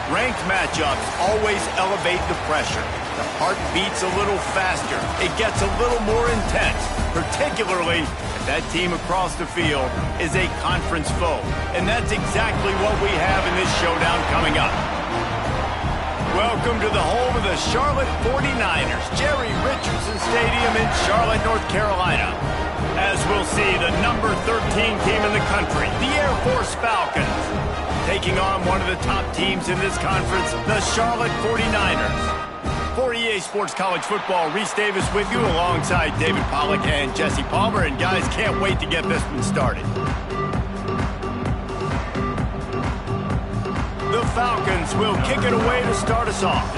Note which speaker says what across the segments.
Speaker 1: Ranked matchups always elevate the pressure. The heart beats a little faster. It gets a little more intense, particularly if that team across the field is a conference foe. And that's exactly what we have in this showdown coming up. Welcome to the home of the Charlotte 49ers, Jerry Richardson Stadium in Charlotte, North Carolina. As we'll see, the number 13 team in the country, the Air Force Falcons, taking on one of the top teams in this conference, the Charlotte 49ers. For EA Sports College Football, Reese Davis with you alongside David Pollack and Jesse Palmer. And guys, can't wait to get this one started. The Falcons will kick it away to start us off.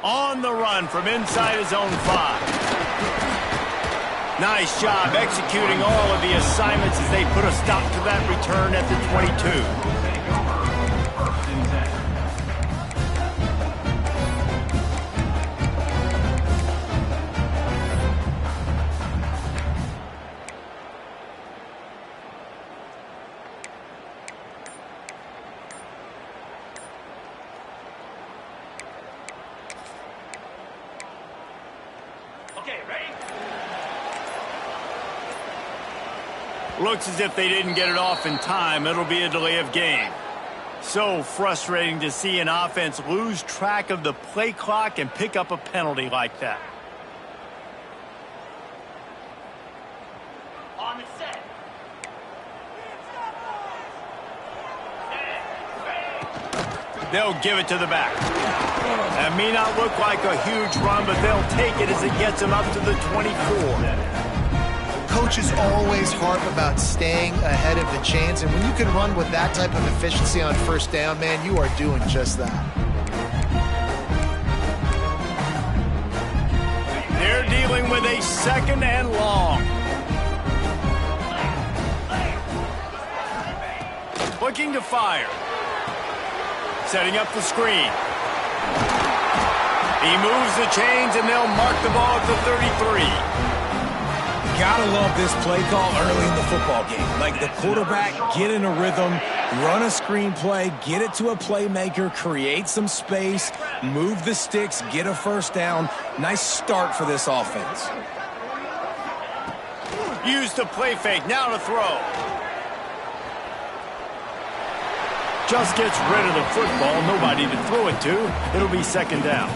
Speaker 1: On the run from inside his own 5. Nice job executing all of the assignments as they put a stop to that return at the 22. Looks as if they didn't get it off in time. It'll be a delay of game. So frustrating to see an offense lose track of the play clock and pick up a penalty like that. On the set. They'll give it to the back. That may not look like a huge run, but they'll take it as it gets them up to the 24.
Speaker 2: Coaches always harp about staying ahead of the chains, and when you can run with that type of efficiency on first down, man, you are doing just that.
Speaker 1: They're dealing with a second and long. Looking to fire. Setting up the screen. He moves the chains, and they'll mark the ball at the 33.
Speaker 3: Gotta love this play call early in the football game. Like the quarterback, get in a rhythm, run a screen play, get it to a playmaker, create some space, move the sticks, get a first down. Nice start for this offense.
Speaker 1: Use the play fake, now to throw. Just gets rid of the football, nobody to throw it to. It'll be second down.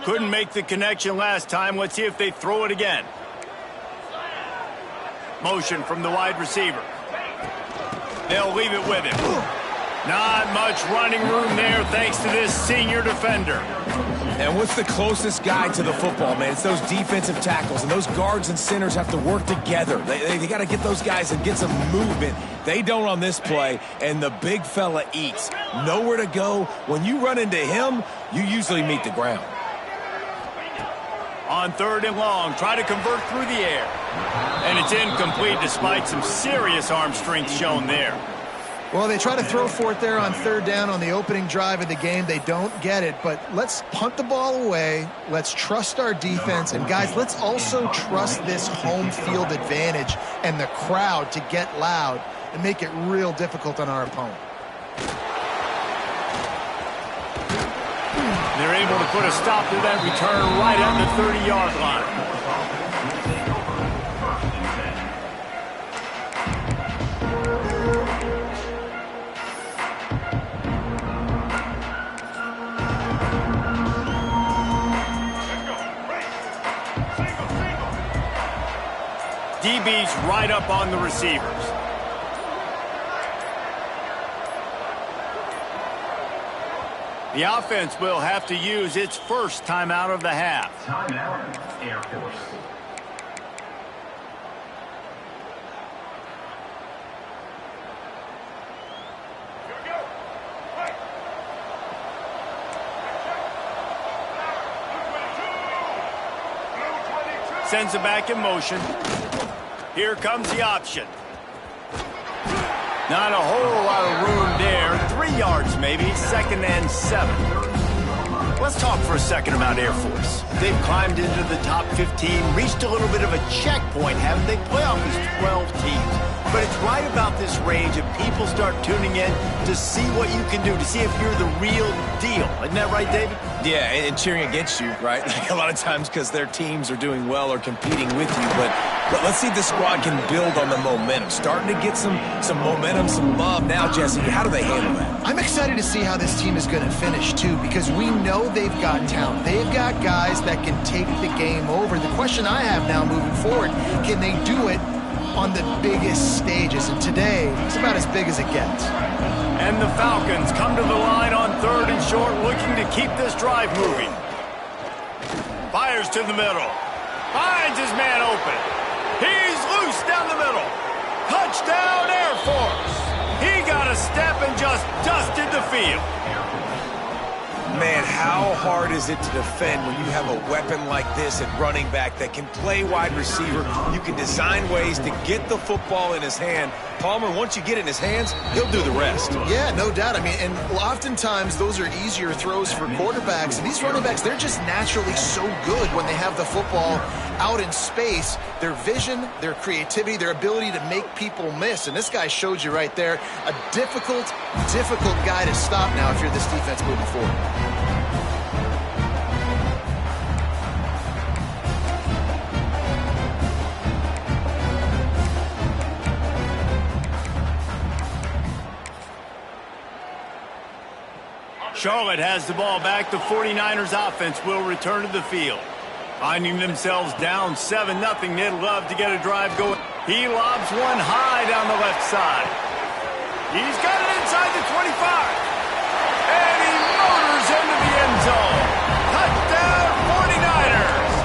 Speaker 1: Couldn't make the connection last time. Let's see if they throw it again. Motion from the wide receiver. They'll leave it with him. Not much running room there thanks to this senior defender.
Speaker 3: And what's the closest guy to the football, man? It's those defensive tackles, and those guards and centers have to work together. They got to get those guys and get some movement. They don't on this play, and the big fella eats. Nowhere to go. When you run into him, you usually meet the ground.
Speaker 1: On third and long, try to convert through the air. And it's incomplete despite some serious arm strength shown there.
Speaker 2: Well, they try to throw for it there on third down on the opening drive of the game. They don't get it, but let's punt the ball away. Let's trust our defense. And, guys, let's also trust this home field advantage and the crowd to get loud and make it real difficult on our opponent.
Speaker 1: They're able to put a stop to that return right at the 30-yard line. DB's right up on the receivers. The offense will have to use its first timeout of the half.
Speaker 4: Timeout, Air Force.
Speaker 1: Sends it back in motion. Here comes the option. Not a whole lot of room there. 3 yards maybe, 2nd and 7. Let's talk for a second about Air Force. They've climbed into the top 15, reached a little bit of a checkpoint, haven't they? Playoff is 12 teams. But it's right about this range and people start tuning in to see what you can do, to see if you're the real deal. Isn't that right, David?
Speaker 3: Yeah, and cheering against you, right? Like a lot of times because their teams are doing well or competing with you. But let's see if the squad can build on the momentum. Starting to get some momentum, some love. Now, Jesse, how do they handle that?
Speaker 2: I'm excited to see how this team is going to finish, too, because we know they've got talent. They've got guys that can take the game over. The question I have now moving forward, can they do it on the biggest stages? And today, it's about as big as it gets.
Speaker 1: And the Falcons come to the line on 3rd and short, looking to keep this drive moving. Fires to the middle. Finds his man open. He's loose down the middle. Touchdown, Air Force. He got a step and just dusted the field.
Speaker 3: Man, how hard is it to defend when you have a weapon like this at running back that can play wide receiver? You can design ways to get the football in his hand. Palmer, once you get it in his hands, he'll do the rest.
Speaker 2: Yeah, no doubt. I mean, and oftentimes those are easier throws for quarterbacks. And these running backs, they're just naturally so good when they have the football out in space. Their vision, their creativity, their ability to make people miss. And this guy showed you right there, a difficult guy to stop now if you're this defense moving forward.
Speaker 1: Charlotte has the ball back. The 49ers offense will return to the field. Finding themselves down 7-0, they'd love to get a drive going. He lobs one high down the left side. He's got it inside the 25. And he motors into the end zone. Touchdown, 49ers.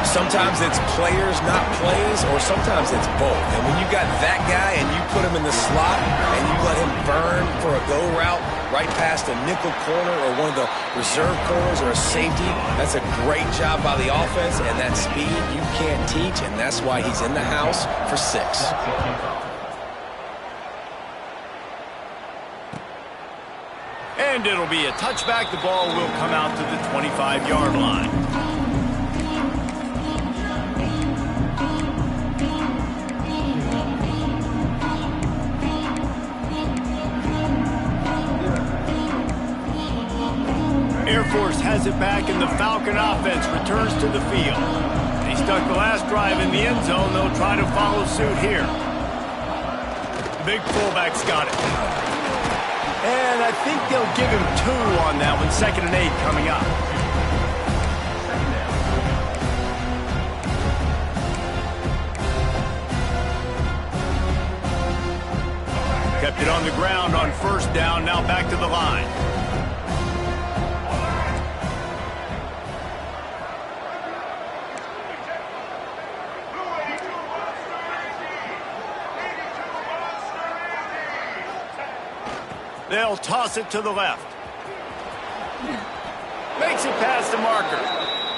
Speaker 3: Sometimes it's players, not plays, or sometimes it's both. And when you got that guy and you put him in the slot and you let him burn for a go route right past a nickel corner or one of the reserve corners or a safety, that's a great job by the offense, and that speed you can't teach, and that's why he's in the house for 6.
Speaker 1: And it'll be a touchback. The ball will come out to the 25-yard line. Air Force has it back, and the Falcon offense returns to the field. They stuck the last drive in the end zone. They'll try to follow suit here. The big fullback's got it. And I think they'll give him 2 on that one. 2nd and 8 coming up. Kept it on the ground on 1st down. Now back to the line. They'll toss it to the left. Makes it past the marker.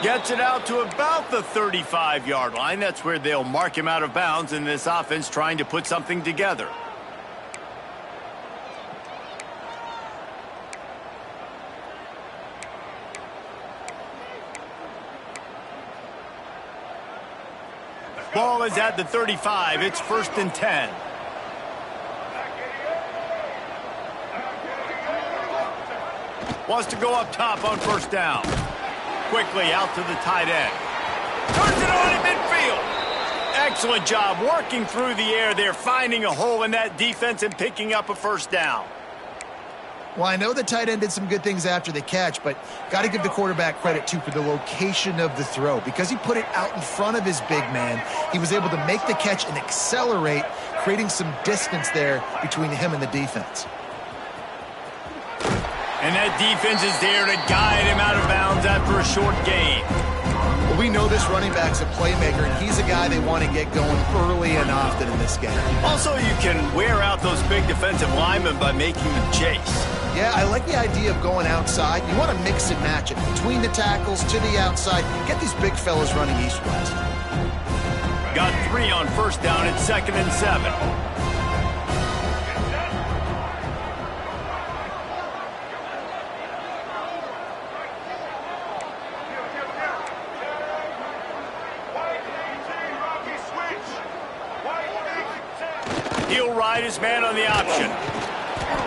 Speaker 1: Gets it out to about the 35-yard line. That's where they'll mark him out of bounds in this offense trying to put something together. Ball is at the 35. It's 1st and 10. Wants to go up top on 1st down. Quickly out to the tight end. Turns it on in midfield. Excellent job working through the air there, finding a hole in that defense and picking up a 1st down.
Speaker 2: Well, I know the tight end did some good things after the catch, but got to give the quarterback credit, too, for the location of the throw. Because he put it out in front of his big man, he was able to make the catch and accelerate, creating some distance there between him and the defense.
Speaker 1: And that defense is there to guide him out of bounds after a short gain.
Speaker 2: Well, we know this running back's a playmaker, and he's a guy they want to get going early and often in this game.
Speaker 1: Also, you can wear out those big defensive linemen by making them chase.
Speaker 2: Yeah, I like the idea of going outside. You want to mix and match it between the tackles to the outside. Get these big fellas running east-west.
Speaker 1: Got 3 on first down and 2nd and 7. He'll ride his man on the option.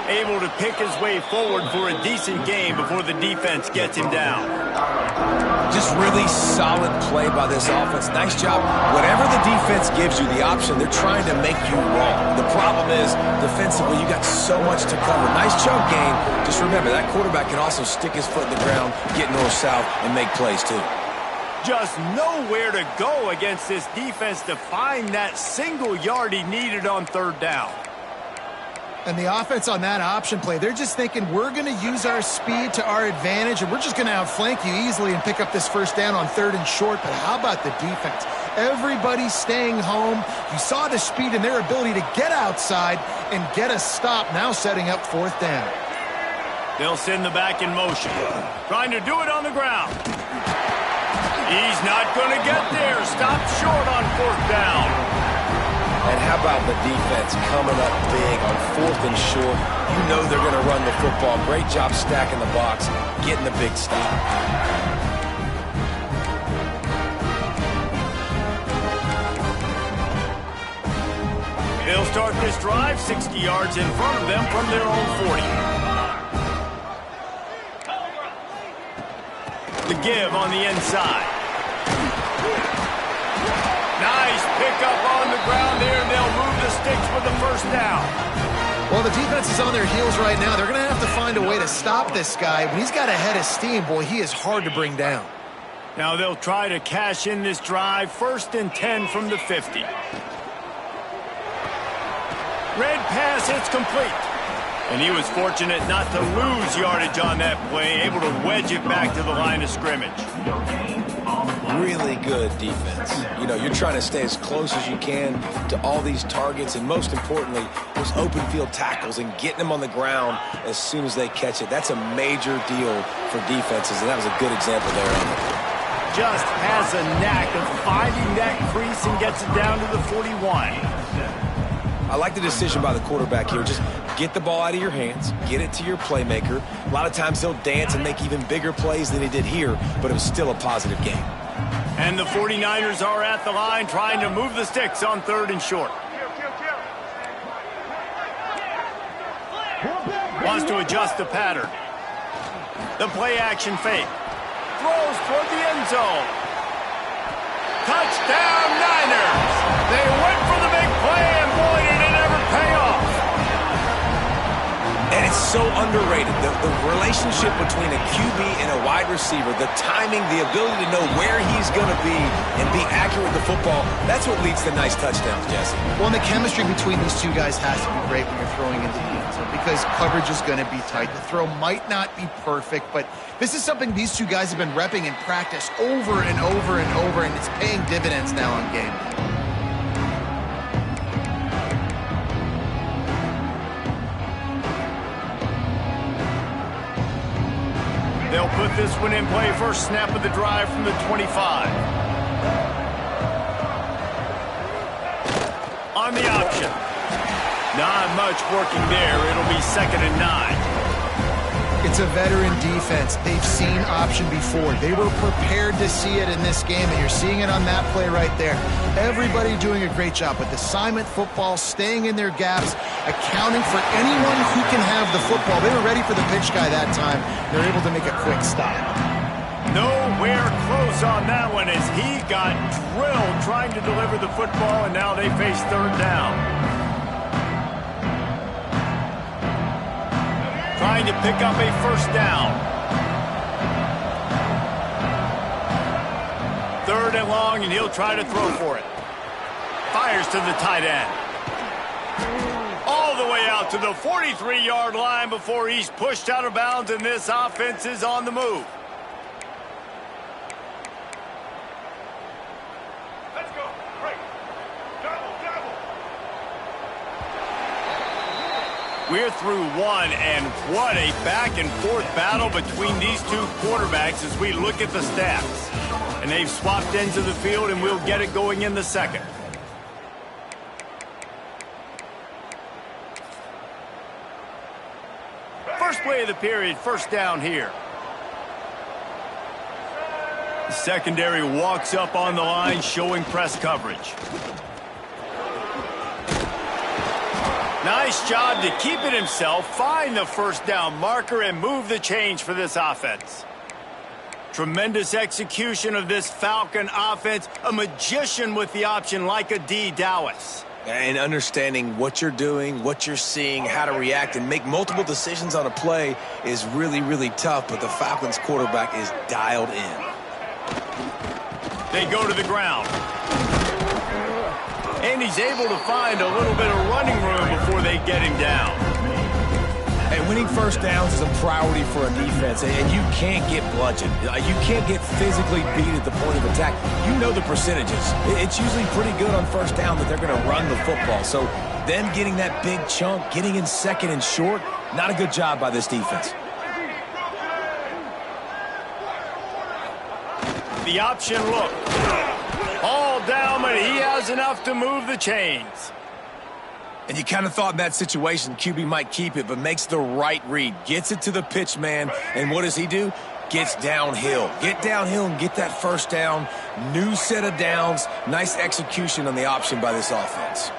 Speaker 1: Able to pick his way forward for a decent gain before the defense gets him down.
Speaker 3: Just really solid play by this offense. Nice job. Whatever the defense gives you the option, they're trying to make you wrong. The problem is, defensively, you got so much to cover. Nice chunk gain. Just remember, that quarterback can also stick his foot in the ground, get north-south, and make plays too.
Speaker 1: Just nowhere to go against this defense to find that single yard he needed on 3rd down.
Speaker 2: And the offense on that option play, they're just thinking we're going to use our speed to our advantage and we're just going to outflank you easily and pick up this 1st down on 3rd and short. But how about the defense? Everybody staying home. You saw the speed and their ability to get outside and get a stop, now setting up 4th down.
Speaker 1: They'll send the back in motion. Trying to do it on the ground. He's not going to get there. Stopped short on 4th down.
Speaker 3: And how about the defense coming up big on 4th and short? You know they're going to run the football. Great job stacking the box, getting the big stop.
Speaker 1: They'll start this drive 60 yards in front of them from their own 40. The give on the inside. Nice pickup on the ground there, and they'll move the sticks with the 1st down.
Speaker 2: Well, the defense is on their heels right now. They're going to have to find a way to stop this guy. When he's got a head of steam, boy, he is hard to bring down.
Speaker 1: Now they'll try to cash in this drive. 1st and 10 from the 50. Red pass, it's complete. And he was fortunate not to lose yardage on that play, able to wedge it back to the line of scrimmage.
Speaker 3: Really good defense. You know, you're trying to stay as close as you can to all these targets, and most importantly, those open field tackles and getting them on the ground as soon as they catch it. That's a major deal for defenses, and that was a good example there of it.
Speaker 1: Just has a knack of finding that crease and gets it down to the 41.
Speaker 3: I like the decision by the quarterback here. Just get the ball out of your hands, get it to your playmaker. A lot of times he'll dance and make even bigger plays than he did here, but it was still a positive game.
Speaker 1: And the 49ers are at the line trying to move the sticks on 3rd and short. Wants to adjust the pattern. The play action fake. Throws toward the end zone. Touchdown Niners! They went for the big play, and boy, did it ever pay off.
Speaker 3: And it's so underrated. The relationship between a QB and a wide receiver, the timing, the ability to know where he's going to be and be accurate with the football, that's what leads to nice touchdowns, Jesse.
Speaker 2: Well, and the chemistry between these two guys has to be great when you're throwing into the end zone because coverage is going to be tight. The throw might not be perfect, but this is something these two guys have been repping in practice over and over and over, and it's paying dividends now on game day.
Speaker 1: They'll put this one in play. First snap of the drive from the 25. On the option. Not much working there. It'll be 2nd and 9.
Speaker 2: It's a veteran defense. They've seen option before. They were prepared to see it in this game, and you're seeing it on that play right there. Everybody doing a great job with assignment football, staying in their gaps, accounting for anyone who can have the football. They were ready for the pitch guy that time. They're able to make a quick stop.
Speaker 1: Nowhere close on that one as he got drilled trying to deliver the football, and now they face 3rd down. Trying to pick up a 1st down. 3rd and long, and he'll try to throw for it. Fires to the tight end. All the way out to the 43-yard line before he's pushed out of bounds, and this offense is on the move.
Speaker 5: Let's go. Break. Double, double.
Speaker 1: We're through one, and what a back-and-forth battle between these two quarterbacks as we look at the stats. And they've swapped ends of the field, and we'll get it going in the 2nd. Play of the period, first down here. The secondary walks up on the line, showing press coverage. Nice job to keep it himself, find the first down marker, and move the change for this offense. Tremendous execution of this Falcon offense. A magician with the option like a D. Dallas.
Speaker 3: And understanding what you're doing, what you're seeing, how to react, and make multiple decisions on a play is really, really tough, but the Falcons quarterback is dialed in.
Speaker 1: They go to the ground. And he's able to find a little bit of running room before they get him down.
Speaker 3: And winning first downs is a priority for a defense, and you can't get bludgeoned. You can't get physically beat at the point of attack. You know the percentages. It's usually pretty good on first down that they're going to run the football. So them getting that big chunk, getting in second and short, not a good job by this defense.
Speaker 1: The option look. All down, but he has enough to move the chains.
Speaker 3: And you kind of thought in that situation QB might keep it, but makes the right read. Gets it to the pitch man, and what does he do? Gets downhill. Get downhill and get that first down. New set of downs. Nice execution on the option by this offense.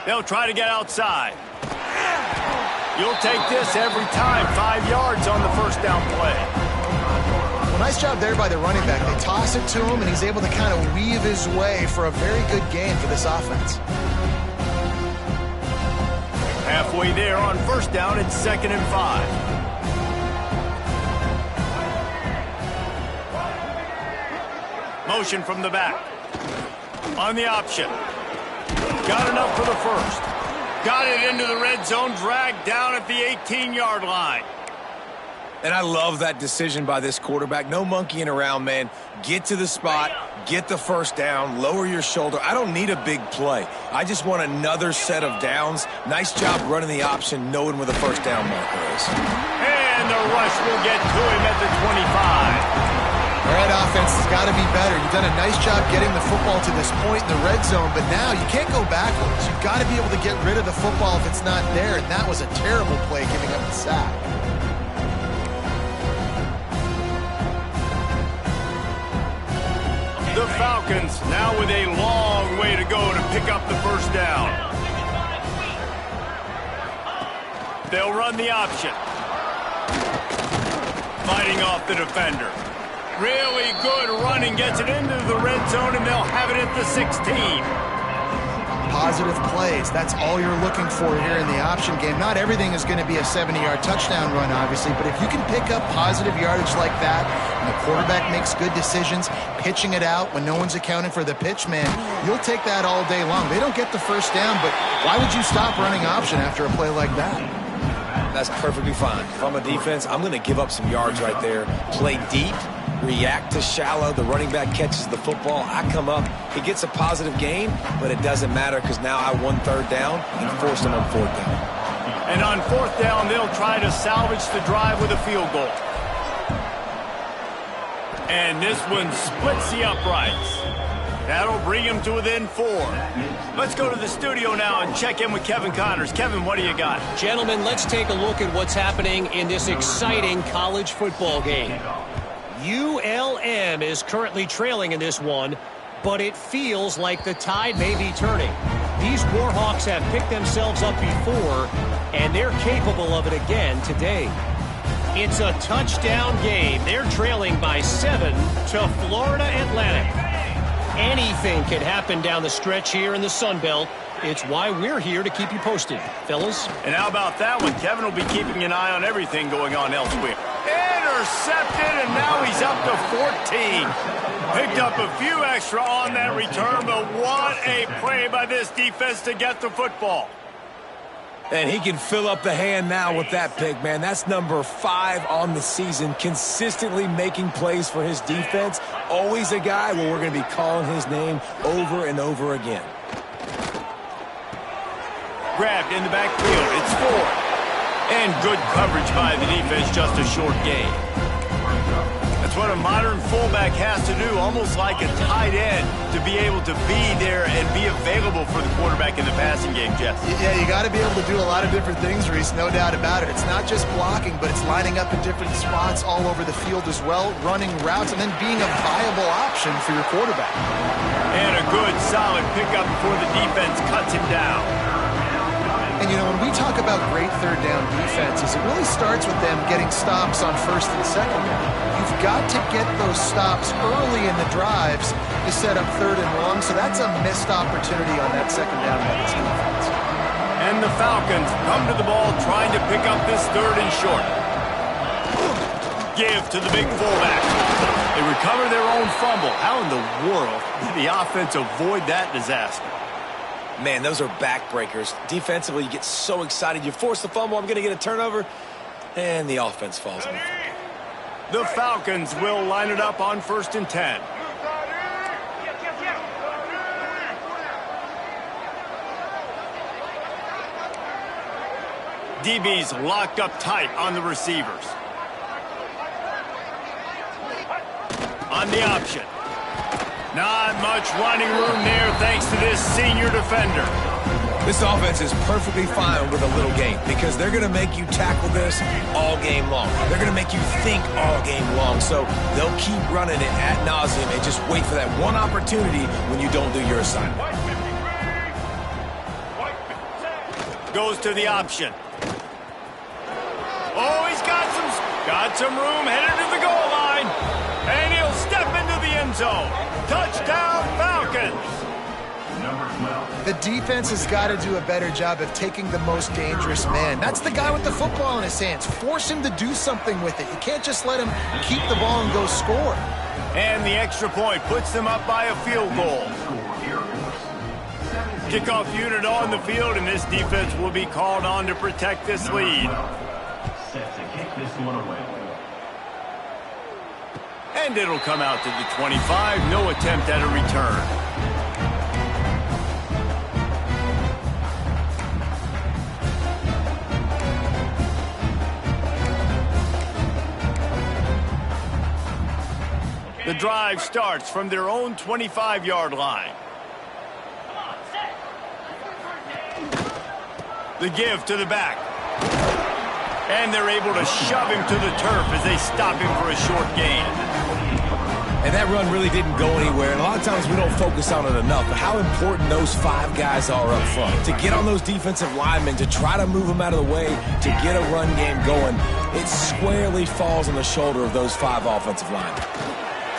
Speaker 1: They'll try to get outside. You'll take this every time. 5 yards on the first down play.
Speaker 2: Well, nice job there by the running back. They toss it to him, and he's able to kind of weave his way for a very good gain for this offense.
Speaker 1: Halfway there on first down, it's 2nd and 5. Motion from the back. On the option. Got enough for the first. Got it into the red zone, dragged down at the 18-yard line.
Speaker 3: And I love that decision by this quarterback. No monkeying around, man. Get to the spot, get the first down, lower your shoulder. I don't need a big play. I just want another set of downs. Nice job running the option, knowing where the first down marker is.
Speaker 1: And the rush will get to him at the 25.
Speaker 2: All right, offense has got to be better. You've done a nice job getting the football to this point in the red zone, but now you can't go backwards. You've got to be able to get rid of the football if it's not there, and that was a terrible play giving up the sack.
Speaker 1: The Falcons now with a long way to go to pick up the first down. They'll run the option. Fighting off the defender. Really good running, gets it into the red zone, and they'll have it at the 16.
Speaker 2: Positive plays, that's all you're looking for here in the option game. Not everything is going to be a 70-yard touchdown run, obviously, but if you can pick up positive yardage like that, and the quarterback makes good decisions, pitching it out when no one's accounting for the pitch man, you'll take that all day long. They don't get the first down, but why would you stop running option after a play like that?
Speaker 3: That's perfectly fine. If I'm a defense, I'm going to give up some yards right there. Play deep. React to shallow. The running back catches the football. I come up. He gets a positive gain, but it doesn't matter because now I won 3rd down and forced him on 4th down.
Speaker 1: And on 4th down, they'll try to salvage the drive with a field goal. And this one splits the uprights. That'll bring him to within 4. Let's go to the studio now and check in with Kevin Connors. Kevin, what do you got?
Speaker 6: Gentlemen, let's take a look at what's happening in this exciting college football game. ULM is currently trailing in this one, but it feels like the tide may be turning. These Warhawks have picked themselves up before, and they're capable of it again today. It's a touchdown game. They're trailing by 7 to Florida Atlantic. Anything can happen down the stretch here in the Sun Belt. It's why we're here to keep you posted, fellas.
Speaker 1: And how about that one? Kevin will be keeping an eye on everything going on elsewhere. Intercepted, and now he's up to 14. Picked up a few extra on that return, but what a play by this defense to get the football.
Speaker 3: And he can fill up the hand now with that pick, man. That's number 5 on the season, consistently making plays for his defense. Always a guy where we're going to be calling his name over and over again.
Speaker 1: Grabbed in the backfield. It's 4. And good coverage by the defense, just a short gain. That's what a modern fullback has to do, almost like a tight end, to be able to be there and be available for the quarterback in the passing game, Jeff.
Speaker 2: Yeah, you got to be able to do a lot of different things, Reese, no doubt about it. It's not just blocking, but it's lining up in different spots all over the field as well, running routes, and then being a viable option for your quarterback.
Speaker 1: And a good, solid pickup before the defense cuts him down.
Speaker 2: And, you know, when we talk about great third down defenses, it really starts with them getting stops on first and second down. You've got to get those stops early in the drives to set up third and long, so that's a missed opportunity on that second down by this defense.
Speaker 1: And the Falcons come to the ball trying to pick up this third and short. Give to the big fullback. They recover their own fumble. How in the world did the offense avoid that disaster?
Speaker 3: Man, those are backbreakers. Defensively, you get so excited. You force the fumble, I'm going to get a turnover, and the offense falls on the floor.
Speaker 1: The Falcons will line it up on 1st and 10. DB's locked up tight on the receivers. On the option. Not much running room there thanks to this senior defender.
Speaker 3: This offense is perfectly fine with a little game because they're going to make you tackle this all game long. They're going to make you think all game long. So they'll keep running it ad nauseum and just wait for that one opportunity when you don't do your assignment.
Speaker 1: Goes to the option. Oh, he's got some room headed to the goal line. And he'll step into the end zone. Touchdown, Falcons.
Speaker 2: The defense has got to do a better job of taking the most dangerous man. That's the guy with the football in his hands. Force him to do something with it. You can't just let him keep the ball and go score.
Speaker 1: And the extra point puts them up by a field goal. Kickoff unit on the field, and this defense will be called on to protect this lead.
Speaker 4: Set to kick this one away.
Speaker 1: And it'll come out to the 25. No attempt at a return. The drive starts from their own 25-yard line. The give to the back. And they're able to shove him to the turf as they stop him for a short gain.
Speaker 3: And that run really didn't go anywhere. And a lot of times we don't focus on it enough, but how important those 5 guys are up front. To get on those defensive linemen, to try to move them out of the way, to get a run game going, it squarely falls on the shoulder of those 5 offensive linemen.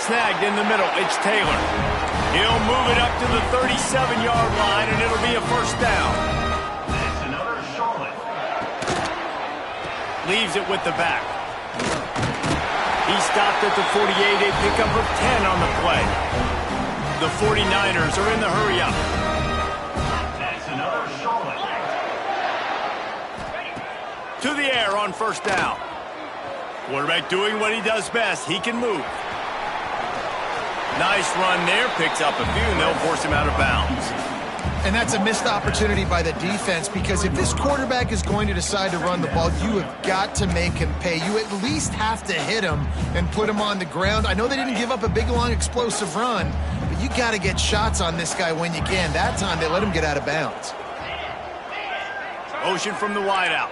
Speaker 1: Snagged in the middle, it's Taylor. He'll move it up to the 37-yard line, and it'll be a first down.
Speaker 4: That's another Charlotte.
Speaker 1: Leaves it with the back. He stopped at the 48, a pickup of 10 on the play. The 49ers are in the hurry-up.
Speaker 4: That's another Charlotte.
Speaker 1: To the air on first down. Quarterback doing what he does best. He can move. Nice run there. Picks up a few, and they'll force him out of bounds.
Speaker 2: And that's a missed opportunity by the defense, because if this quarterback is going to decide to run the ball, you have got to make him pay. You at least have to hit him and put him on the ground. I know they didn't give up a big, long, explosive run, but you got to get shots on this guy when you can. That time, they let him get out of bounds.
Speaker 1: Motion from the wideout.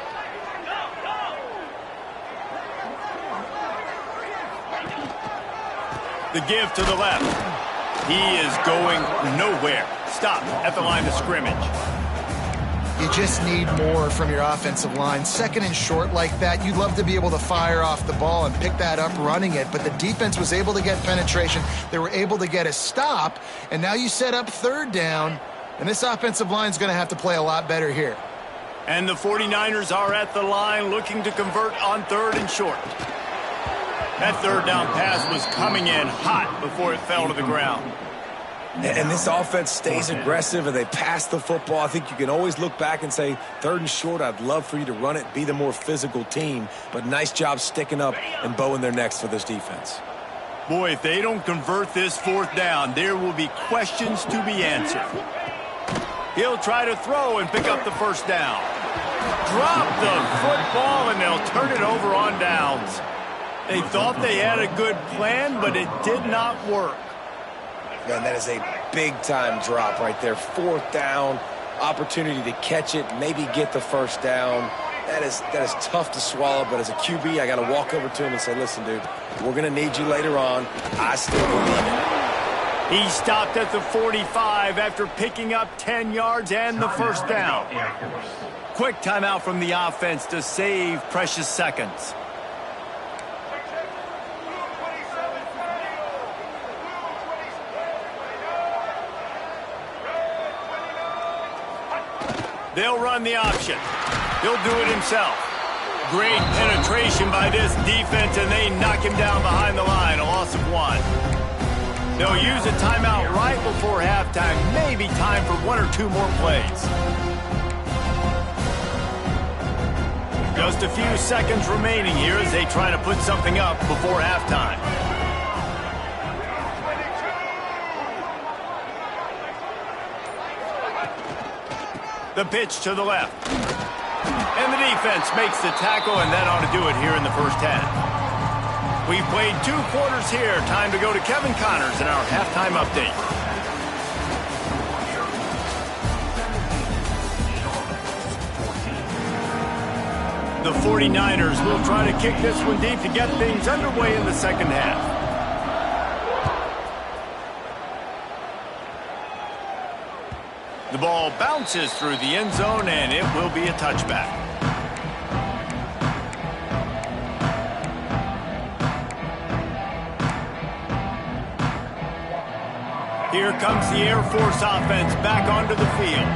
Speaker 1: The give to the left. He is going nowhere. Stop at the line of scrimmage.
Speaker 2: You just need more from your offensive line. Second and short like that, you'd love to be able to fire off the ball and pick that up running it, but the defense was able to get penetration. They were able to get a stop, and now you set up third down, and this offensive line is going to have to play a lot better here.
Speaker 1: And the 49ers are at the line looking to convert on third and short. That third down pass was coming in hot before it fell to the ground.
Speaker 3: And this offense stays aggressive and they pass the football. I think you can always look back and say, third and short, I'd love for you to run it, be the more physical team. But nice job sticking up and bowing their necks for this defense.
Speaker 1: Boy, if they don't convert this fourth down, there will be questions to be answered. He'll try to throw and pick up the first down. Drop the football, and they'll turn it over on downs. They thought they had a good plan, but it did not work.
Speaker 3: Man, that is a big-time drop right there. 4th down, opportunity to catch it, maybe get the first down. That is tough to swallow, but as a QB, I got to walk over to him and say, listen, dude, we're going to need you later on. I still believe it.
Speaker 1: He stopped at the 45 after picking up 10 yards and the first down. Quick timeout from the offense to save precious seconds. They'll run the option. He'll do it himself. Great penetration by this defense, and they knock him down behind the line, a loss of 1. They'll use a timeout right before halftime. Maybe time for 1 or 2 more plays. Just a few seconds remaining here as they try to put something up before halftime. The pitch to the left. And the defense makes the tackle, and that ought to do it here in the first half. We've played 2 quarters here. Time to go to Kevin Connors in our halftime update. The 49ers will try to kick this one deep to get things underway in the second half. The ball bounces through the end zone, and it will be a touchback. Here comes the Air Force offense back onto the field.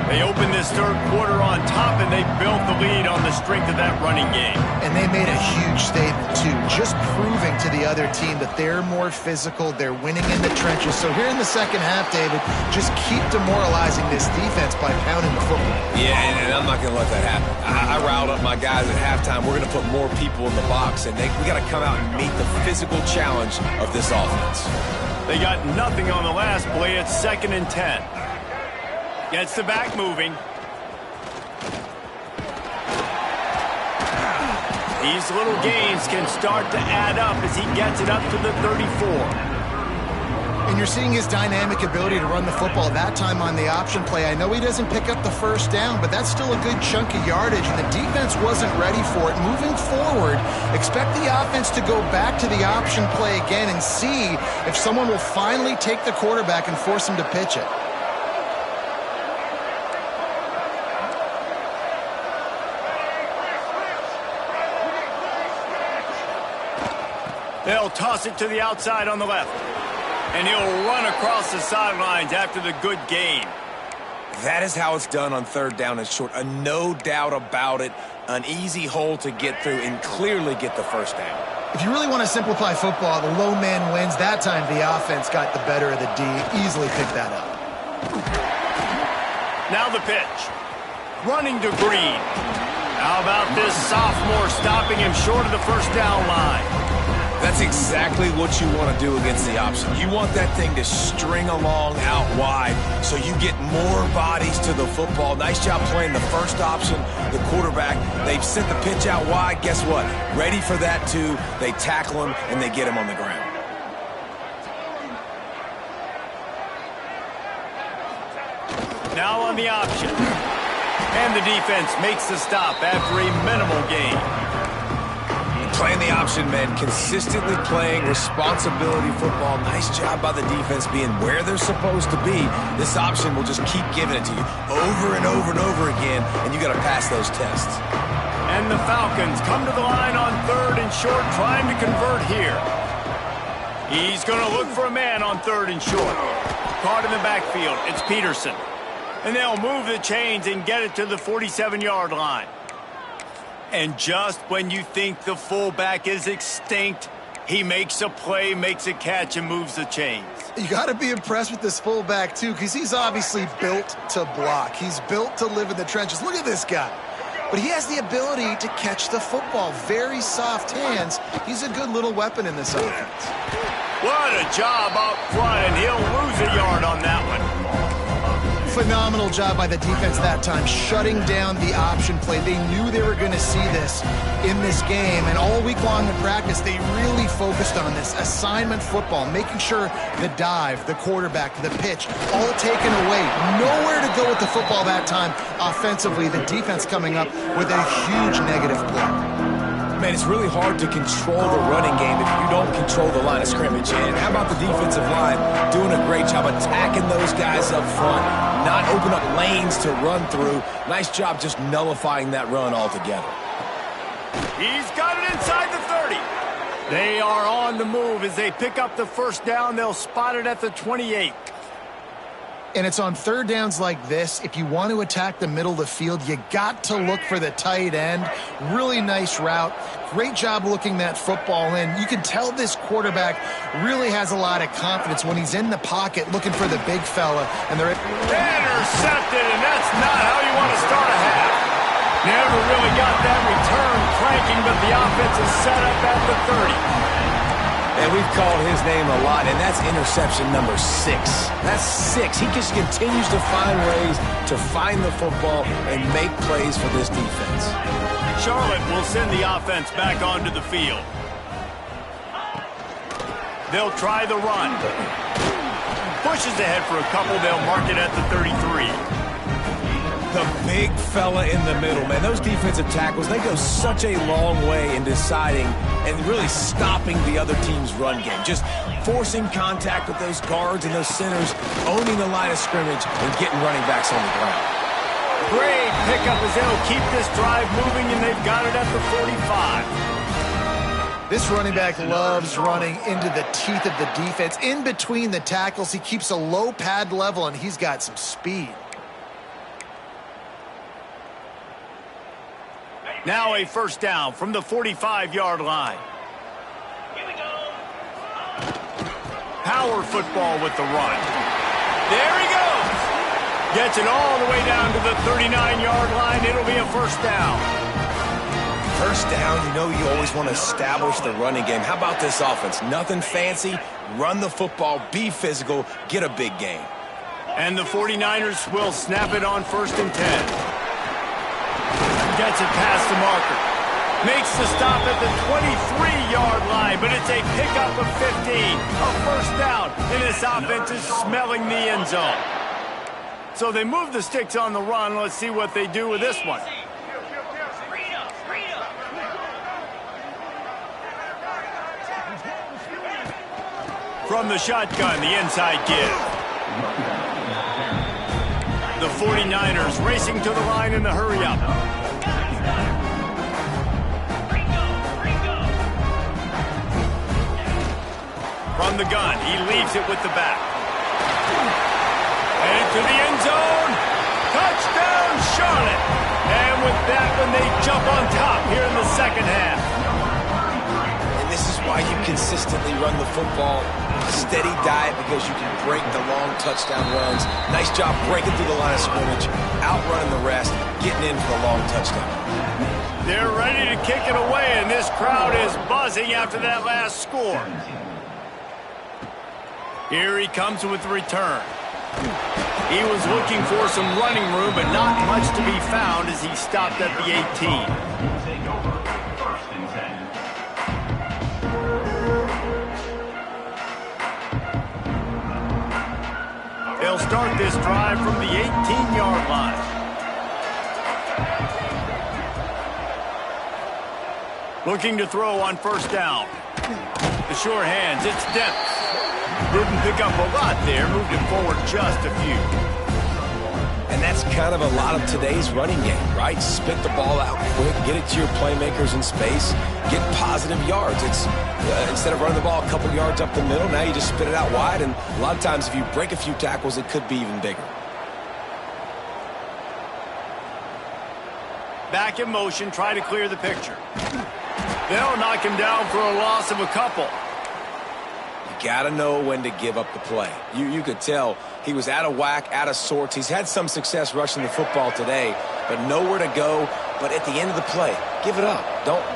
Speaker 1: They open this third quarter on top, and they built the lead on the strength of that running game.
Speaker 2: And they made a huge statement, too, just proving to the other team that they're more physical, they're winning in the trenches. So here in the second half, David, just keep demoralizing this defense by pounding the football.
Speaker 3: Yeah, and I'm not going to let that happen. I riled up my guys at halftime. We're going to put more people in the box, and we got to come out and meet the physical challenge of this offense.
Speaker 1: They got nothing on the last play. It's 2nd and 10. Gets the back moving. These little gains can start to add up as he gets it up to the 34.
Speaker 2: And you're seeing his dynamic ability to run the football that time on the option play. I know he doesn't pick up the first down, but that's still a good chunk of yardage, and the defense wasn't ready for it. Moving forward, expect the offense to go back to the option play again and see if someone will finally take the quarterback and force him to pitch it.
Speaker 1: They'll toss it to the outside on the left. And he'll run across the sidelines after the good gain.
Speaker 3: That is how it's done on 3rd down and short. No doubt about it. An easy hole to get through and clearly get the first down.
Speaker 2: If you really want to simplify football, the low man wins. That time the offense got the better of the D. Easily picked that up.
Speaker 1: Now the pitch. Running to Green. How about this sophomore stopping him short of the first down line?
Speaker 3: That's exactly what you want to do against the option. You want that thing to string along out wide so you get more bodies to the football. Nice job playing the first option, the quarterback. They've sent the pitch out wide. Guess what? Ready for that too. They tackle him and they get him on the ground.
Speaker 1: Now on the option. And the defense makes the stop after a minimal gain.
Speaker 3: Playing the option, man, consistently playing responsibility football. Nice job by the defense being where they're supposed to be. This option will just keep giving it to you over and over and over again, and you got to pass those tests.
Speaker 1: And the Falcons come to the line on 3rd and short, trying to convert here. He's going to look for a man on 3rd and short. Caught in the backfield, it's Peterson. And they'll move the chains and get it to the 47-yard line. And just when you think the fullback is extinct, he makes a play, makes a catch, and moves the chains.
Speaker 2: You got to be impressed with this fullback, too, because he's obviously built to block. He's built to live in the trenches. Look at this guy. But he has the ability to catch the football. Very soft hands. He's a good little weapon in this offense.
Speaker 1: What a job up front, and he'll lose a yard on that one.
Speaker 2: Phenomenal job by the defense that time, shutting down the option play. They knew they were going to see this in this game, and all week long in practice, they really focused on this assignment football, making sure the dive, the quarterback, the pitch, all taken away. Nowhere to go with the football that time offensively. The defense coming up with a huge negative play.
Speaker 3: Man, it's really hard to control the running game if you don't control the line of scrimmage. And how about the defensive line doing a great job attacking those guys up front, not open up lanes to run through. Nice job just nullifying that run altogether.
Speaker 1: He's got it inside the 30. They are on the move as they pick up the first down. They'll spot it at the 28.
Speaker 2: And it's on third downs like this. If you want to attack the middle of the field, you got to look for the tight end. Really nice route. Great job looking that football in. You can tell this quarterback really has a lot of confidence when he's in the pocket looking for the big fella. And they're
Speaker 1: intercepted, and that's not how you want to start a half. Never really got that return cranking, but the offense is set up at the 30.
Speaker 3: And we've called his name a lot, and that's interception number 6. That's 6. He just continues to find ways to find the football and make plays for this defense.
Speaker 1: Charlotte will send the offense back onto the field. They'll try the run. Pushes ahead for a couple. They'll mark it at the 33.
Speaker 3: The big fella in the middle, man. Those defensive tackles, they go such a long way in deciding and really stopping the other team's run game. Just forcing contact with those guards and those centers, owning the line of scrimmage, and getting running backs on the ground.
Speaker 1: Great pickup as they'll keep this drive moving, and they've got it at the 45.
Speaker 2: This running back loves running into the teeth of the defense. In between the tackles, he keeps a low pad level, and he's got some speed.
Speaker 1: Now a first down from the 45-yard line.
Speaker 5: Here we go.
Speaker 1: Power football with the run. There he goes. Gets it all the way down to the 39-yard line. It'll be a first down.
Speaker 3: First down, you know you always want to establish the running game. How about this offense? Nothing fancy. Run the football, be physical, get a big gain.
Speaker 1: And the 49ers will snap it on 1st and 10. Gets it past the marker. Makes the stop at the 23-yard line, but it's a pickup of 15. A first down, and this offense is smelling the end zone. So they move the sticks on the run. Let's see what they do with this one. From the shotgun, the inside give. The 49ers racing to the line in the hurry-up. From the gun, he leaves it with the back. And into the end zone. Touchdown, Charlotte. And with that one, they jump on top here in the second half.
Speaker 3: And this is why you consistently run the football. A steady diet because you can break the long touchdown runs. Nice job breaking through the line of scrimmage, outrunning the rest, getting in for the long touchdown.
Speaker 1: They're ready to kick it away, and this crowd is buzzing after that last score. Here he comes with the return. He was looking for some running room, but not much to be found as he stopped at the 18.
Speaker 4: Take over 1st and 10.
Speaker 1: They'll start this drive from the 18-yard line. Looking to throw on first down. The sure hands, it's depth. Didn't pick up a lot there, moved it forward just a few.
Speaker 3: And that's kind of a lot of today's running game, right? Spit the ball out quick, get it to your playmakers in space, get positive yards. It's instead of running the ball a couple yards up the middle, now you just spit it out wide, and a lot of times if you break a few tackles, it could be even bigger.
Speaker 1: Back in motion, try to clear the picture. They'll knock him down for a loss of a couple.
Speaker 3: Got to know when to give up the play. You could tell he was out of whack, out of sorts. He's had some success rushing the football today, but nowhere to go. But at the end of the play, give it up.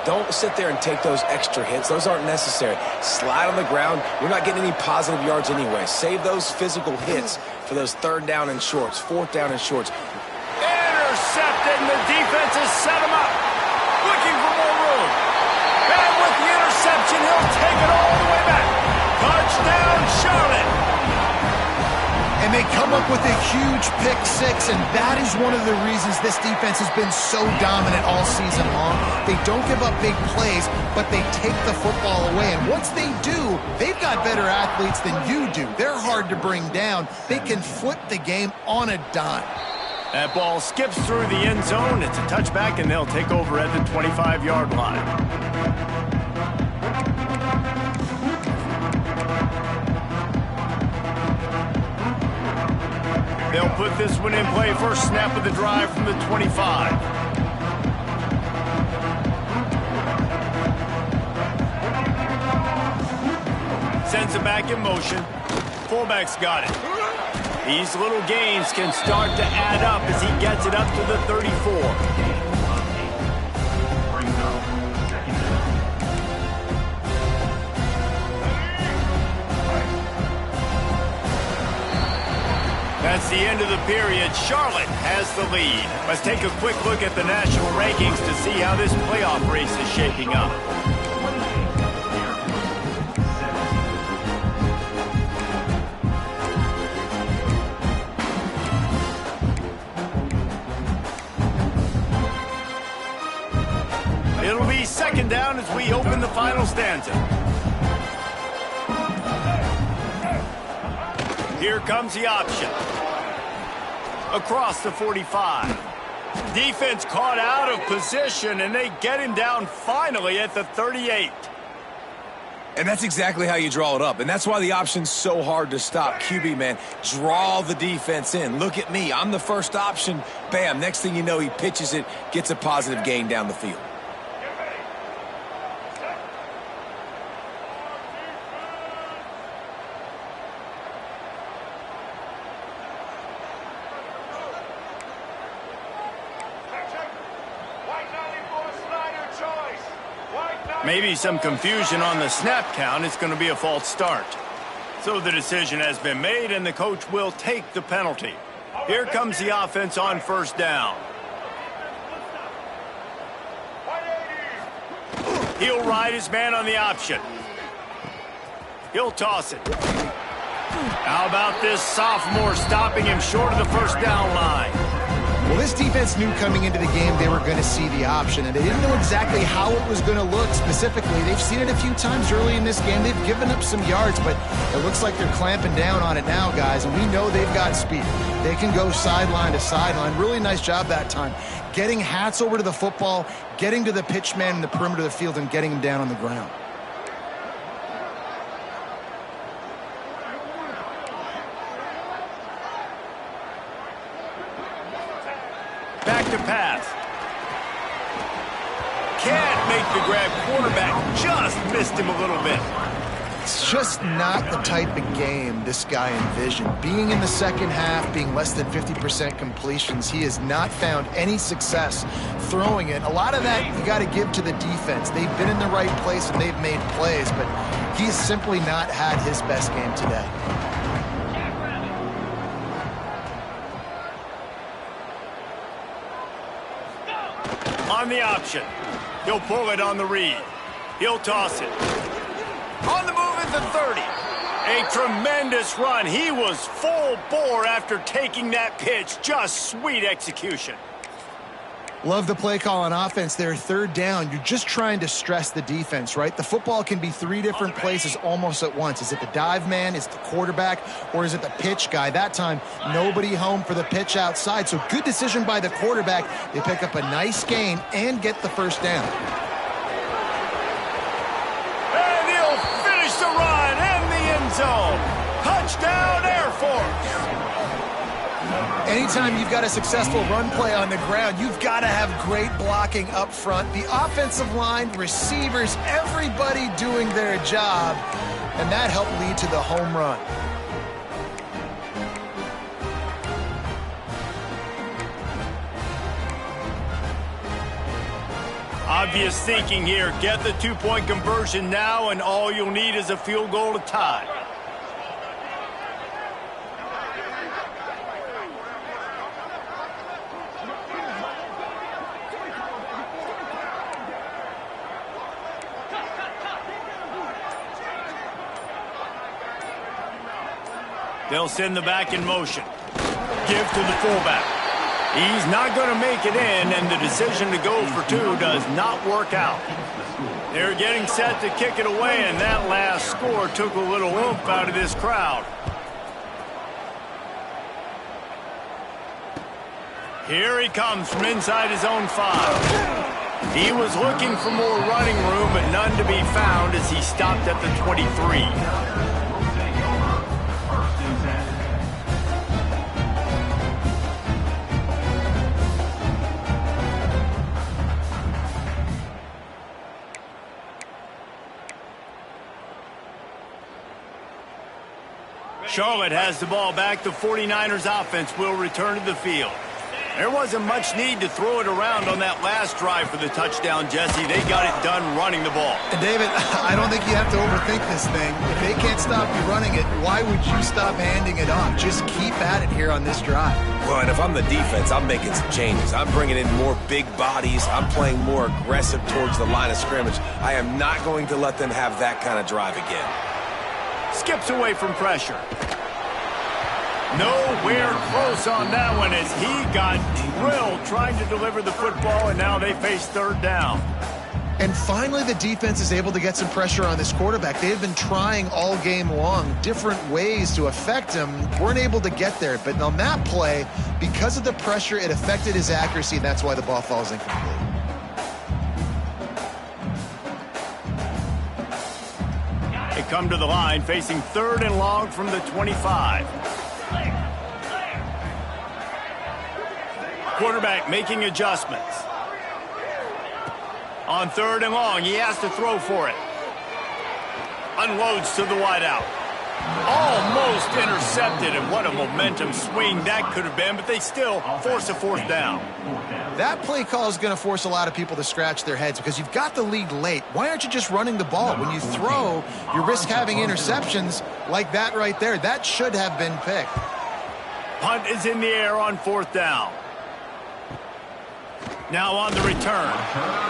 Speaker 3: Don't sit there and take those extra hits. Those aren't necessary. Slide on the ground. You're not getting any positive yards anyway. Save those physical hits for those third down and shorts, fourth down and shorts.
Speaker 1: Intercepted, and the defense has set him up. Looking for more room. And with the interception, he'll take it all the way back. Touchdown, Charlotte.
Speaker 2: And they come up with a huge pick six, and that is one of the reasons this defense has been so dominant all season long. They don't give up big plays, but they take the football away. And once they do, they've got better athletes than you do. They're hard to bring down. They can flip the game on a dime.
Speaker 1: That ball skips through the end zone. It's a touchback, and they'll take over at the 25-yard line. They'll put this one in play. First snap of the drive from the 25. Sends it back in motion. Fullback's got it. These little gains can start to add up as he gets it up to the 34. That's the end of the period. Charlotte has the lead. Let's take a quick look at the national rankings to see how this playoff race is shaping up. It'll be second down as we open the final stanza. Here comes the option. Across the 45. Defense caught out of position, and they get him down finally at the 38.
Speaker 3: And that's exactly how you draw it up. And that's why the option's so hard to stop. QB, man, draw the defense in. Look at me. I'm the first option. Bam. Next thing you know, he pitches it, gets a positive gain down the field.
Speaker 1: Maybe some confusion on the snap count. It's going to be a false start. So the decision has been made, and the coach will take the penalty. Here comes the offense on first down. He'll ride his man on the option. He'll toss it. How about this sophomore stopping him short of the first down line?
Speaker 2: Well, this defense knew coming into the game they were going to see the option, and they didn't know exactly how it was going to look specifically. They've seen it a few times early in this game. They've given up some yards, but it looks like they're clamping down on it now, guys, and we know they've got speed. They can go sideline to sideline. Really nice job that time. Getting Hats over to the football, getting to the pitch man in the perimeter of the field, and getting him down on the ground.
Speaker 1: Back to pass. Can't make the grab. Quarterback just missed him a little bit.
Speaker 2: It's just not the type of game this guy envisioned. Being in the second half, being less than 50% completions, he has not found any success throwing it. A lot of that you got to give to the defense. They've been in the right place and they've made plays, but he's simply not had his best game today.
Speaker 1: On the option. He'll pull it on the read. He'll toss it. On the move at the 30. A tremendous run. He was full bore after taking that pitch. Just sweet execution.
Speaker 2: Love the play call on offense there. Third down. You're just trying to stress the defense, right? The football can be three different places almost at once. Is it the dive man? Is it the quarterback? Or is it the pitch guy? That time, nobody home for the pitch outside. So good decision by the quarterback. They pick up a nice gain and get the first down.
Speaker 1: And he'll finish the run in the end zone. Touchdown, Air Force.
Speaker 2: Anytime you've got a successful run play on the ground, you've got to have great blocking up front. The offensive line, receivers, everybody doing their job, and that helped lead to the home run.
Speaker 1: Obvious thinking here. Get the two-point conversion now, and all you'll need is a field goal to tie. They'll send the back in motion. Give to the fullback. He's not going to make it in, and the decision to go for two does not work out. They're getting set to kick it away, and that last score took a little oomph out of this crowd. Here he comes from inside his own 5. He was looking for more running room, but none to be found as he stopped at the 23. Charlotte has the ball back. The 49ers offense will return to the field. There wasn't much need to throw it around on that last drive for the touchdown, Jesse. They got it done running the ball.
Speaker 2: And David, I don't think you have to overthink this thing. If they can't stop you running it, why would you stop handing it off? Just keep at it here on this drive.
Speaker 3: Well, and if I'm the defense, I'm making some changes. I'm bringing in more big bodies. I'm playing more aggressive towards the line of scrimmage. I am not going to let them have that kind of drive again.
Speaker 1: Skips away from pressure. Nowhere close on that one as he got drilled trying to deliver the football, and now they face third down.
Speaker 2: And finally, the defense is able to get some pressure on this quarterback. They've been trying all game long different ways to affect him. Weren't able to get there. But on that play, because of the pressure, it affected his accuracy, and that's why the ball falls incomplete.
Speaker 1: They come to the line facing third and long from the 25. Quarterback making adjustments. On third and long, he has to throw for it. Unloads to the wideout. Almost intercepted, and what a momentum swing that could have been, but they still force a fourth down.
Speaker 2: That play call is going to force a lot of people to scratch their heads because you've got the lead late. Why aren't you just running the ball? When you throw, you risk having interceptions like that right there. That should have been picked.
Speaker 1: Punt is in the air on fourth down. Now on the return.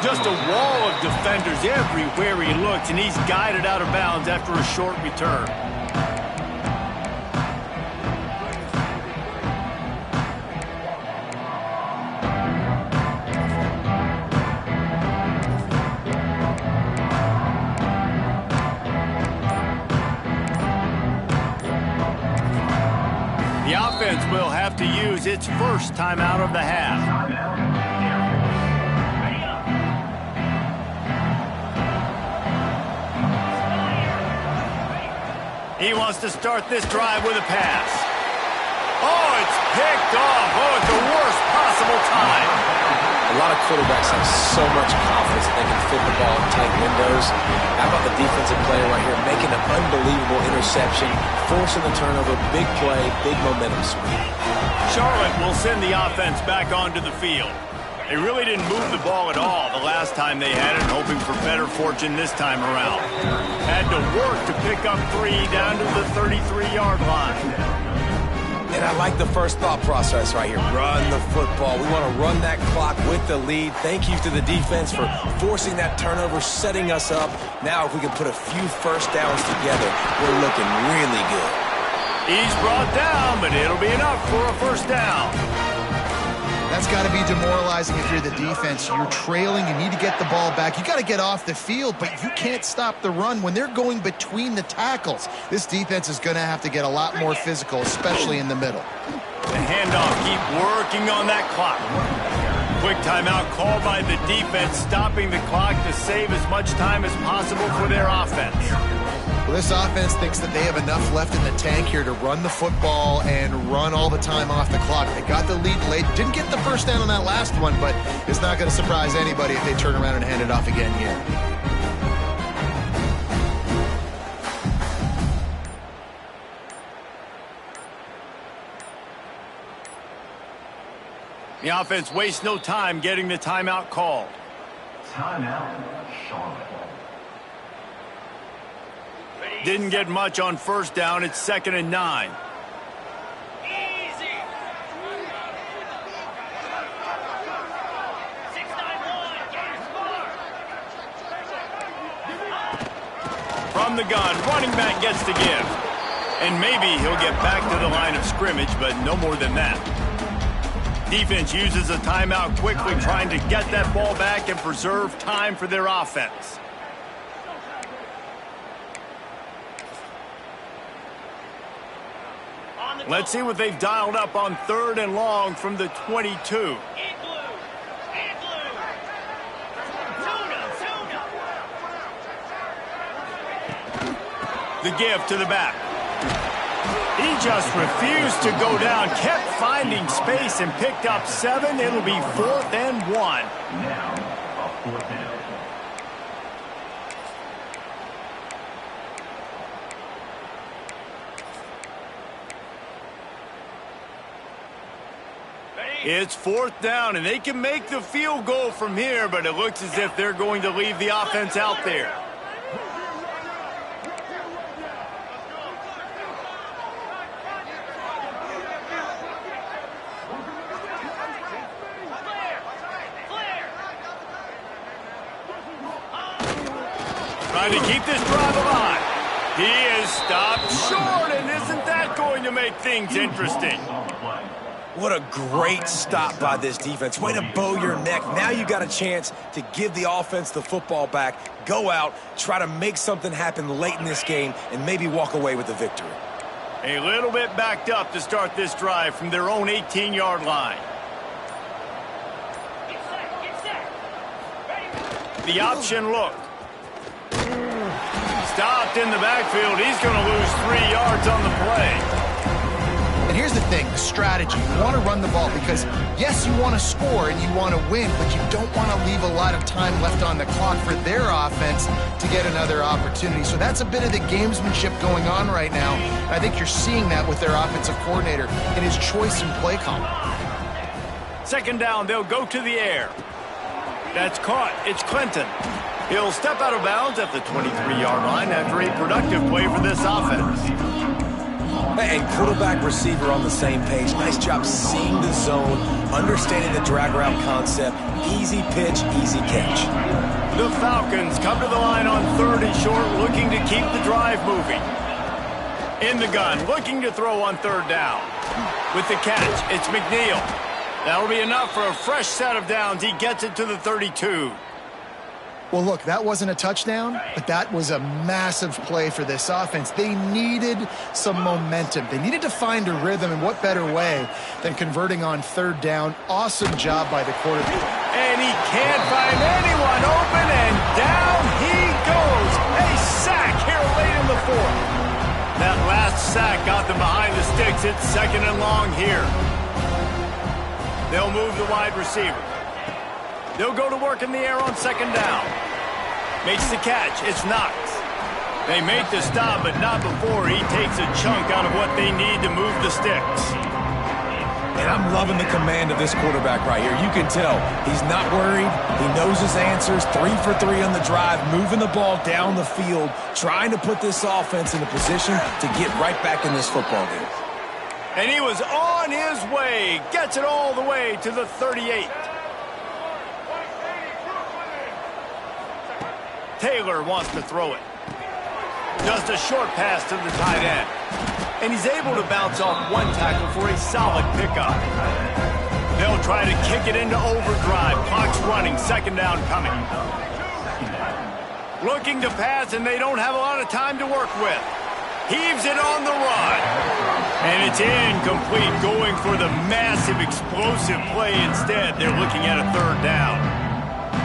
Speaker 1: Just a wall of defenders everywhere he looks, and he's guided out of bounds after a short return. The offense will have to use its first timeout of the half. He wants to start this drive with a pass. Oh, it's picked off. Oh, at the worst possible time.
Speaker 3: A lot of quarterbacks have so much confidence that they can fit the ball in tight windows. How about the defensive player right here making an unbelievable interception, forcing the turnover, big play, big momentum swing.
Speaker 1: Charlotte will send the offense back onto the field. They really didn't move the ball at all the last time they had it, hoping for better fortune this time around. Had to work to pick up 3 down to the 33-yard line.
Speaker 3: And I like the first thought process right here. Run the football. We want to run that clock with the lead. Thank you to the defense for forcing that turnover, setting us up. Now if we can put a few first downs together, we're looking really good.
Speaker 1: He's brought down, but it'll be enough for a first down.
Speaker 2: That's got to be demoralizing if you're the defense. You're trailing. You need to get the ball back. You got to get off the field, but you can't stop the run when they're going between the tackles. This defense is going to have to get a lot more physical, especially in the middle.
Speaker 1: The handoff, keep working on that clock. Quick timeout called by the defense, stopping the clock to save as much time as possible for their offense.
Speaker 2: Well, this offense thinks that they have enough left in the tank here to run the football and run all the time off the clock. They got the lead late. Didn't get the first down on that last one, but it's not going to surprise anybody if they turn around and hand it off again here.
Speaker 1: The offense wastes no time getting the timeout called.
Speaker 4: Timeout, Charlotte.
Speaker 1: Didn't get much on first down. It's 2nd and 9. From the gun, running back gets the give. And maybe he'll get back to the line of scrimmage, but no more than that. Defense uses a timeout quickly, trying to get that ball back and preserve time for their offense. Let's see what they've dialed up on 3rd and long from the 22. The give to the back. He just refused to go down, kept finding space and picked up 7. It'll be 4th and 1.
Speaker 4: Now, a 4th down.
Speaker 1: It's 4th down, and they can make the field goal from here, but it looks as if they're going to leave the offense out there. Trying to keep this drive alive. He is stopped short, and isn't that going to make things interesting?
Speaker 3: What a great stop by this defense. Way to bow your neck. Now you got a chance to give the offense the football back, go out, try to make something happen late in this game, and maybe walk away with the victory.
Speaker 1: A little bit backed up to start this drive from their own 18-yard line. The option look. Stopped in the backfield. He's going to lose 3 yards on the play.
Speaker 2: And here's the thing, the strategy. You want to run the ball because, yes, you want to score and you want to win, but you don't want to leave a lot of time left on the clock for their offense to get another opportunity. So that's a bit of the gamesmanship going on right now. And I think you're seeing that with their offensive coordinator in his choice and play call.
Speaker 1: 2nd down, they'll go to the air. That's caught. It's Clinton. He'll step out of bounds at the 23-yard line after a productive play for this offense.
Speaker 3: And quarterback receiver on the same page. Nice job seeing the zone, understanding the drag route concept. Easy pitch, easy catch.
Speaker 1: The Falcons come to the line on 3rd and short, looking to keep the drive moving. In the gun, looking to throw on 3rd down. With the catch, it's McNeil. That'll be enough for a fresh set of downs. He gets it to the 32.
Speaker 2: Well, look, that wasn't a touchdown, but that was a massive play for this offense. They needed some momentum. They needed to find a rhythm, and what better way than converting on 3rd down. Awesome job by the quarterback.
Speaker 1: And he can't find anyone open, and down he goes. A sack here late in the 4th. That last sack got them behind the sticks. It's 2nd and long here. They'll move the wide receiver. They'll go to work in the air on 2nd down. Makes the catch. It's Knox. They make the stop, but not before he takes a chunk out of what they need to move the sticks.
Speaker 3: And I'm loving the command of this quarterback right here. You can tell he's not worried. He knows his answers. 3 for 3 on the drive, moving the ball down the field, trying to put this offense in a position to get right back in this football game.
Speaker 1: And he was on his way. Gets it all the way to the 38. Taylor wants to throw it. Just a short pass to the tight end. And he's able to bounce off one tackle for a solid pickup. They'll try to kick it into overdrive. Clock's running. 2nd down coming. Looking to pass, and they don't have a lot of time to work with. Heaves it on the run. And it's incomplete, going for the massive explosive play instead. They're looking at a 3rd down.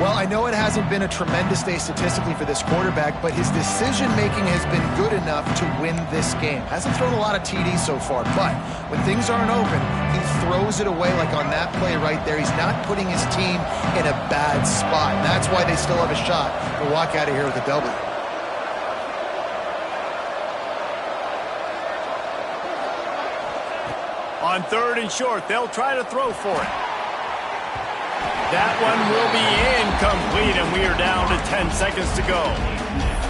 Speaker 2: Well, I know it hasn't been a tremendous day statistically for this quarterback, but his decision-making has been good enough to win this game. Hasn't thrown a lot of TDs so far, but when things aren't open, he throws it away like on that play right there. He's not putting his team in a bad spot, and that's why they still have a shot to walk out of here with a W.
Speaker 1: On 3rd and short, they'll try to throw for it. That one will be incomplete, and we are down to 10 seconds to go.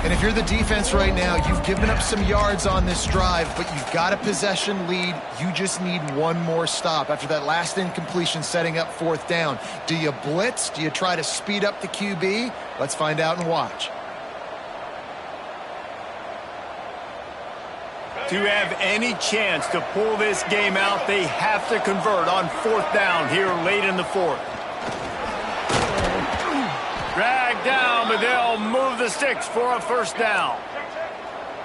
Speaker 2: And if you're the defense right now, you've given up some yards on this drive, but you've got a possession lead. You just need one more stop after that last incompletion setting up 4th down. Do you blitz? Do you try to speed up the QB? Let's find out and watch.
Speaker 1: To have any chance to pull this game out, they have to convert on 4th down here late in the 4th. Dragged down, but they'll move the sticks for a 1st down.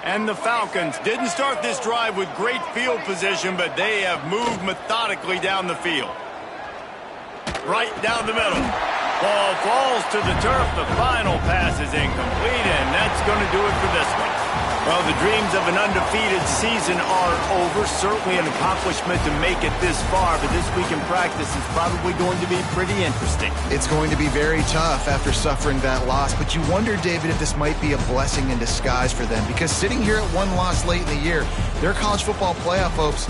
Speaker 1: And the Falcons didn't start this drive with great field position, but they have moved methodically down the field. Right down the middle. Ball falls to the turf. The final pass is incomplete, and that's going to do it for this one. Well, the dreams of an undefeated season are over. Certainly an accomplishment to make it this far, but this week in practice is probably going to be pretty interesting.
Speaker 2: It's going to be very tough after suffering that loss, but you wonder, David, if this might be a blessing in disguise for them, because sitting here at one loss late in the year, their college football playoff hopes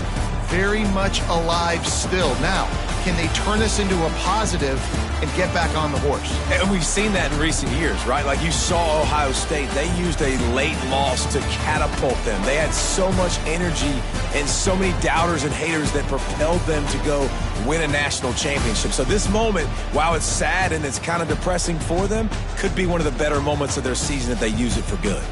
Speaker 2: very much alive still. Now, can they turn this into a positive and get back on the horse?
Speaker 3: And we've seen that in recent years, right? Like you saw Ohio State. They used a late loss to catapult them. They had so much energy and so many doubters and haters that propelled them to go win a national championship. So this moment, while it's sad and it's kind of depressing for them, could be one of the better moments of their season if they use it for good.